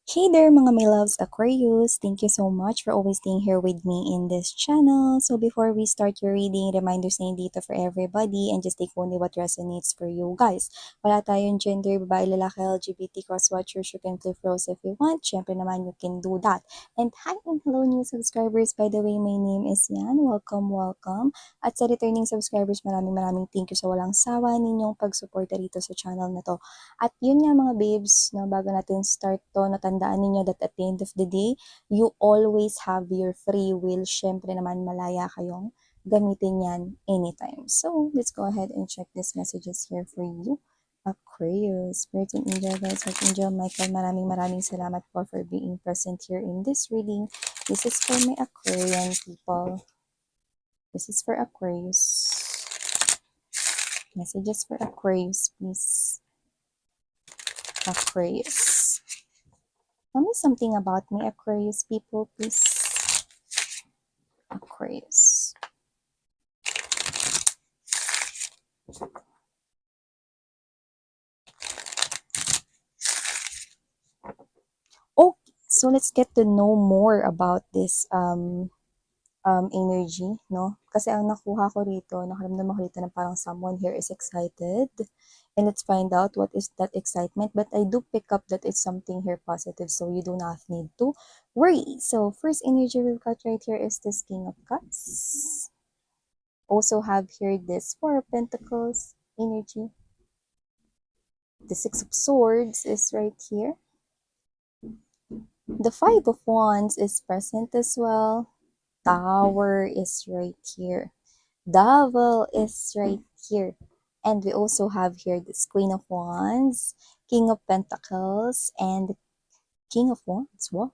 Hey there mga my loves Aquarius! Thank you so much for always staying here with me in this channel. So before we start your reading, reminders na yun dito for everybody and just take only what resonates for you guys. Wala tayong gender, babae, lalaki, LGBT, cross-watchers, you can flip roles if you want. Syempre naman, you can do that. And hi and hello new subscribers. By the way, my name is Yan. Welcome, welcome. At sa returning subscribers, maraming thank you sa walang sawa ninyong pagsuporta dito sa channel na to. At yun nga mga babes, no, bago natin start to, natandaan ninyo that at the end of the day, you always have your free will. Syempre naman malaya kayong gamitin yan anytime. So, let's go ahead and check these messages here for you. Aquarius, Spirit and Angel, guys, Archangel Michael, maraming salamat po for being present here in this reading. This is for my Aquarian people. This is for Aquarius. Messages for Aquarius, please. Aquarius. Tell me something about me, Aquarius people, please. Aquarius. Okay, so let's get to know more about this energy, no? Kasi ang nakuha ko rito, nakaramdam ako rito na parang someone here is excited. And let's find out what is that excitement. But I do pick up that it's something here positive, so you do not need to worry. So first energy we've got right here is this King of Cups. Also have here this Four of Pentacles energy. The Six of Swords is right here. The Five of Wands is present as well. Tower is right here. Devil is right here. And we also have here this Queen of Wands, King of Pentacles, and King of Wands. What?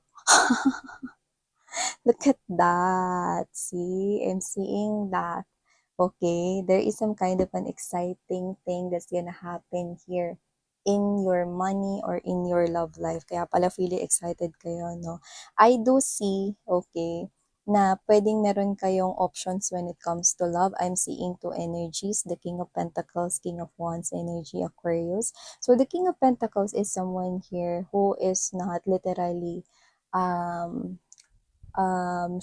Look at that. See, I'm seeing that. Okay, there is some kind of an exciting thing that's gonna happen here in your money or in your love life. Kaya pala really excited kayo, no? I do see, okay, na pwedeng meron kayong options when it comes to love. I'm seeing two energies, the King of Pentacles, King of Wands energy, Aquarius. So the King of Pentacles is someone here who is not literally um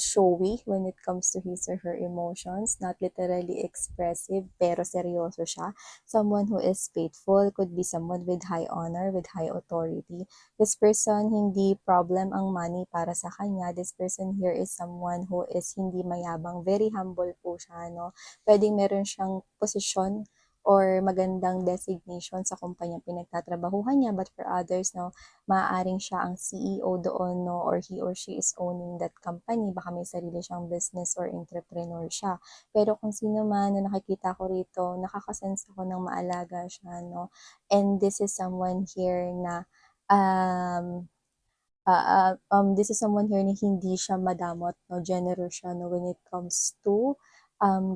showy when it comes to his or her emotions, not literally expressive, pero seryoso siya. Someone who is faithful, could be someone with high honor, with high authority. This person, hindi problem ang money para sa kanya. This person here is someone who is hindi mayabang, very humble po siya, no? Pwedeng meron siyang posisyon or magandang designation sa kumpanya pinagtatrabahuhan niya, but for others, no, maaaring siya ang CEO doon, no, or he or she is owning that company. Baka may sarili siyang business or entrepreneur siya. Pero kung sino man na nakikita ko rito, nakakasense ako ng maalaga siya, no? And this is someone here na this is someone here na hindi siya madamot, no? Generous siya, no, when it comes to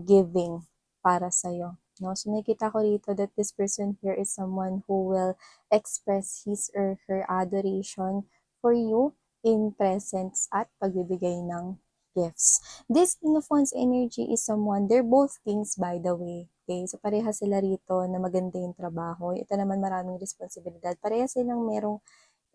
giving para sa'yo. No? So nakikita ko rito that this person here is someone who will express his or her adoration for you in presents at pagbibigay ng gifts. This King of Wands energy is someone, they're both kings by the way. Okay, so pareha sila rito na maganda yung trabaho. Ito naman maraming responsibilidad. Pareha silang merong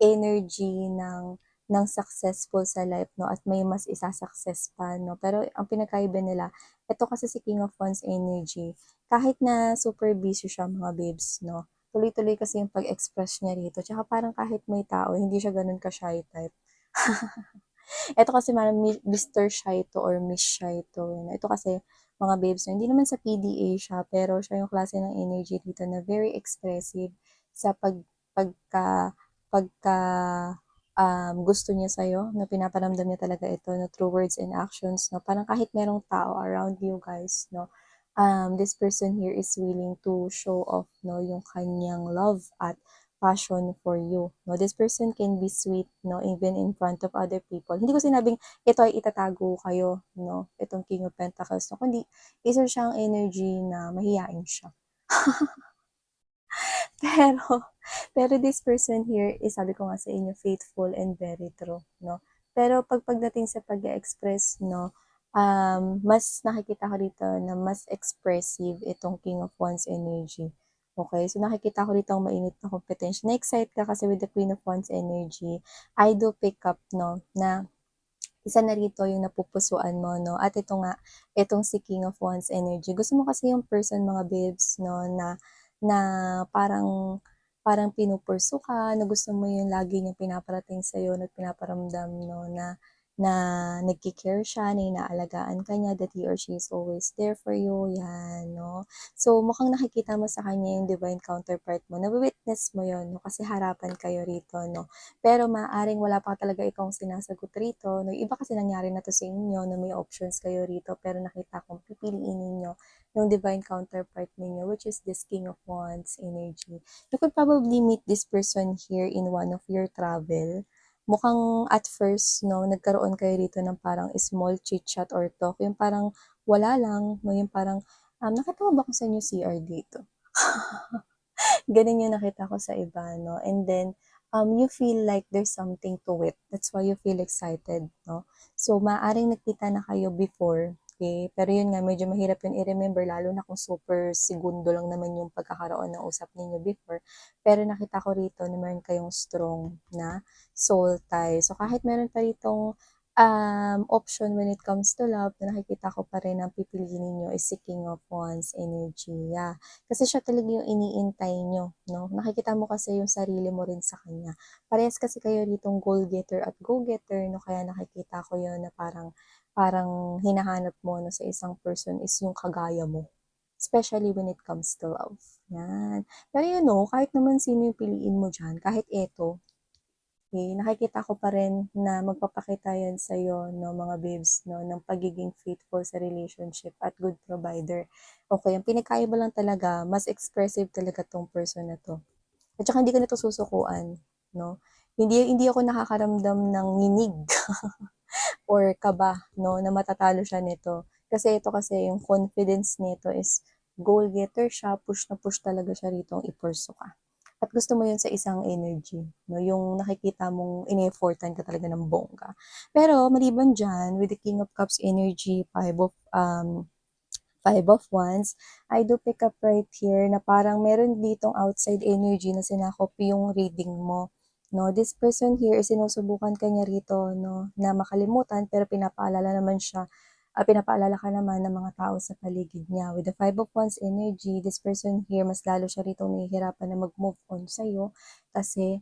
energy ng successful sa life, no, at may mas isa-success pa, no. Pero ang pinakaiba nila, ito kasi si King of Wands energy, kahit na super busy siya mga babes, no, tuloy-tuloy kasi yung pag-express niya rito. Tsaka parang kahit may tao, hindi siya ganun ka-shy type. Ito kasi parang Mr. Shy to or Miss Shy to. Ito kasi mga babes, no, hindi naman sa PDA siya, pero siya yung klase ng energy dito na very expressive sa pagka pagka gusto niya sa'yo, na pinaparamdam niya talaga ito, no, through words and actions, no, parang kahit merong tao around you guys, no, this person here is willing to show off, no, yung kanyang love at passion for you, no. This person can be sweet, no, even in front of other people. Hindi ko sinabing ito ay itatago kayo, no, itong King of Pentacles, no, kundi isa siyang energy na mahiyain siya. Pero, pero this person here is, sabi ko nga sa inyo, faithful and very true, no? Pero pagdating sa pag-express, no, mas nakikita ko dito na mas expressive itong King of Wands energy. Okay, so nakikita ko rito ang mainit na kompetensya. Na-excite ka kasi with the Queen of Wands energy. I do pick up, no, na isa na rito yung napupusuan mo, no? At ito nga, itong si King of Wands energy. Gusto mo kasi yung person, mga babes, no, na parang parang pinupursu ka, na gusto mo yung lagi niyang pinaparating sa'yo, at pinaparamdam, no, na nagki-care siya, na inaalagaan ka niya, that he or she is always there for you, yan, no? So, mukhang nakikita mo sa kanya yung divine counterpart mo, nawi-witness mo yun, no? Kasi harapan kayo rito, no? Pero maaaring wala pa talaga ikaw sinasagot rito, no? Yung iba kasi nangyari na to sa inyo, na may options kayo rito, pero nakita kong pipiliin ninyo yung divine counterpart ninyo, which is this King of Wands energy. You could probably meet this person here in one of your travel. Mukhang at first, no, nagkaroon kayo rito ng parang small chit-chat or talk, yung parang wala lang, no, yung parang, nakita mo ba kung saan yung CR dito? Ganun yung nakita ko sa iba, no? And then, you feel like there's something to it. That's why you feel excited, no? So, maaring nakita na kayo before, okay? Pero yun nga, medyo mahirap yun i-remember, lalo na kung super segundo lang naman yung pagkakaroon ng usap ninyo before. Pero nakita ko rito na meron kayong strong na soul tie. So, kahit meron pa ritong option when it comes to love, na nakikita ko pa rin ang pipiliin ninyo is si King of Wands energy. Yeah. Kasi siya talaga yung iniintay nyo, no? Nakikita mo kasi yung sarili mo rin sa kanya. Parehas kasi kayo ditong goal getter at go getter, no? Kaya nakikita ko yun na parang hinahanap mo, no, sa isang person is yung kagaya mo. Especially when it comes to love. Yan. Pero you know, kahit naman sino yung piliin mo dyan, kahit eto, okay, nakikita ko pa rin na magpapakita yan sa'yo, no, mga babes, no, ng pagiging faithful sa relationship at good provider. Okay, ang pinagkaiba lang talaga, mas expressive talaga tong person na to. At saka hindi ko na to susukuan, no? Hindi ako nakakaramdam ng nginig or kaba, no, na matatalo siya nito. Kasi ito kasi, yung confidence nito is goal getter siya, push na push talaga siya rito ang ipurso ka. At gusto mo yun sa isang energy, no? Yung nakikita mong in-effortan ka talaga ng bongga. Pero maliban dyan, with the King of Cups energy, Five of Wands, I do pick up right here na parang meron ditong outside energy na sinakop yung reading mo. No, this person here is sinusubukan ka niya rito, no, na makalimutan, pero pinapaalala ka naman ng mga tao sa paligid niya. With the Five of Wands energy, this person here, mas lalo siya rito nahihirapan na mag-move on sa'yo kasi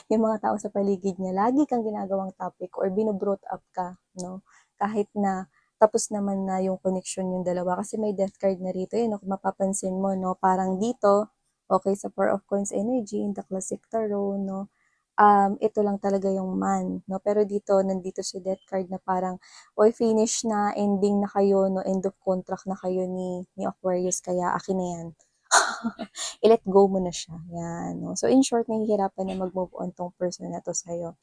yung mga tao sa paligid niya, lagi kang ginagawang topic or binubrought up ka, no? Kahit na tapos naman na yung connection yung dalawa. Kasi may death card na rito, yun, no? Kung mapapansin mo, no? Parang dito, okay, sa Four of Coins energy, in the classic tarot, no? Ito lang talaga yung man, no? Pero dito, nandito si death card na parang, oy, finish na, ending na kayo, no? End of contract na kayo ni Aquarius, kaya akin na yan. I-let go mo na siya. Yan, no? So, in short, nahihirapan na mag-move on tong person na to sa'yo,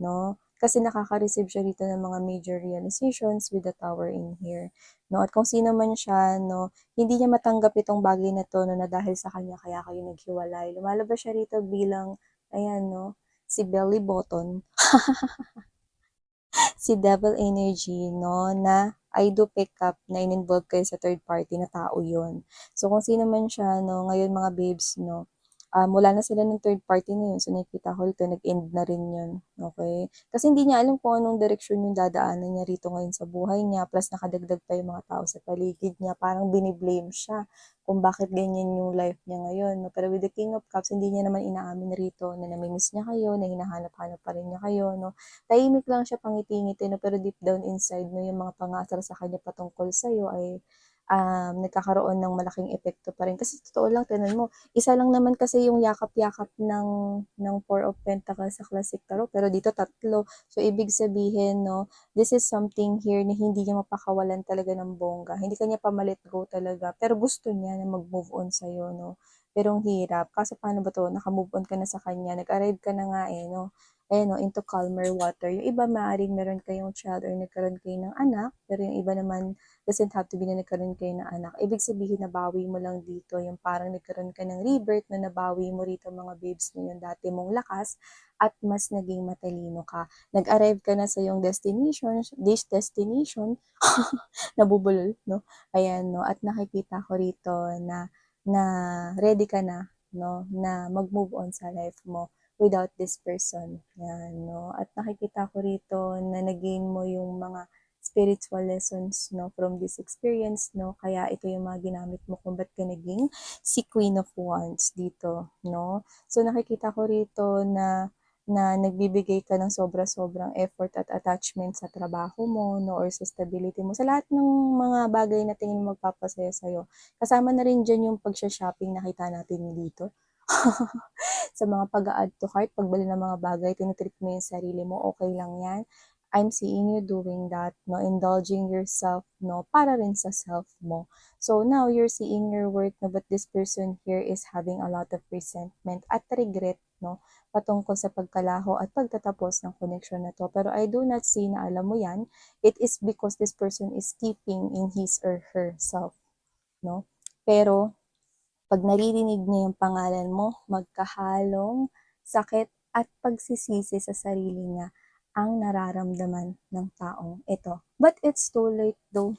no? Kasi nakaka-receive siya dito ng mga major realizations with the tower in here, no? At kung sino man siya, no, hindi niya matanggap itong bagay na to, no, na dahil sa kanya kaya kayo naghiwalay. Lumalabas siya rito bilang, ayan, no, si belly button, si devil energy, no, na I do pick up na in-involve kayo sa third party na tao yon. So, kung sino man siya, no, ngayon mga babes, no, wala na sila ng third party na yun. So, nakikita ko rito, nag-end na rin yun. Okay? Kasi hindi niya alam kung anong direksyon yung dadaanan niya rito ngayon sa buhay niya. Plus, nakadagdag pa yung mga tao sa paligid niya. Parang biniblame siya kung bakit ganyan yung life niya ngayon. No? Pero with the King of Cups, hindi niya naman inaamin rito na namimiss niya kayo, na hinahanap-hanap pa rin niya kayo. No? Tahimik lang siya, pangiti-ngiti, no? Pero deep down inside, no, yung mga pangasar sa kanya patungkol sa'yo ay nagkakaroon ng malaking epekto pa rin. Kasi totoo lang, tinan mo, isa lang naman kasi yung yakap-yakap ng Four of Pentacles sa Classic Tarot, pero dito tatlo. So, ibig sabihin, no, this is something here na hindi niya mapakawalan talaga ng bongga. Hindi kanya pa ma-let go talaga. Pero gusto niya na mag-move on sa'yo, no. Pero ang hirap. Kaso paano ba to? Naka-move on ka na sa kanya. Nag-arrive ka na nga eh, no. Ayan, no, into calmer water. Yung iba, maaaring meron kayong child or nagkaroon kayo ng anak, pero yung iba naman, doesn't have to be na nagkaroon kayo ng anak. Ibig sabihin, nabawi mo lang dito yung parang nagkaroon ka ng rebirth na nabawi mo rito mga babes na yung dati mong lakas at mas naging matalino ka. Nag-arrive ka na sa yung destination, nabubulol, no? Ayan, no? At nakikita ko rito na na ready ka na, no, na mag-move on sa life mo without this person. Yan, no. At nakikita ko rito na nag-gain mo yung mga spiritual lessons, no, from this experience, no. Kaya ito yung mga ginamit mo kung ba't ka naging si Queen of Wands dito, no. So nakikita ko rito na nagbibigay ka ng sobra-sobrang effort at attachment sa trabaho mo, no, or sa stability mo, sa lahat ng mga bagay na tingin mo magpapasaya sa'yo. Kasama na rin dyan yung pagsha-shopping nakita natin dito. Sa mga pag-a-add to cart, pagbili ng mga bagay, tinitreat mo yung sarili mo, okay lang yan. I'm seeing you doing that, no, indulging yourself, no, para rin sa self mo. So now you're seeing your worth, no, but this person here is having a lot of resentment at regret, no, patungkol sa pagkalaho at pagtatapos ng connection na to. Pero I do not see na alam mo yan, it is because this person is keeping in his or herself, no? Pero pag naririnig niya yung pangalan mo, magkahalong sakit at pagsisisi sa sarili niya ang nararamdaman ng taong ito. But it's too late though,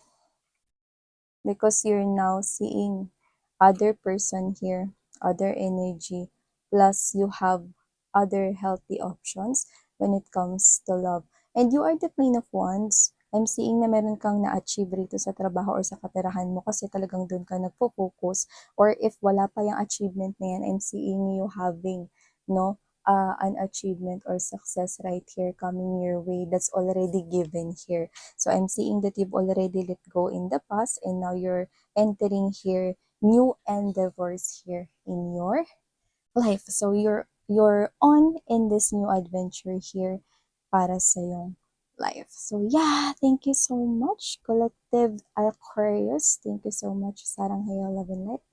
because you're now seeing other person here, other energy, plus you have other healthy options when it comes to love. And you are the Queen of Wands. I'm seeing na meron kang na-achieve rito sa trabaho or sa kaperahan mo kasi talagang doon ka nagpo-focus. Or if wala pa yung achievement na yan, I'm seeing you having, no, an achievement or success right here coming your way that's already given here. So I'm seeing that you've already let go in the past and now you're entering here new endeavors here in your life. So you're on in this new adventure here para sa iyong life. So yeah, thank you so much, Collective Aquarius. Thank you so much, Sarang Hayo Love and Light.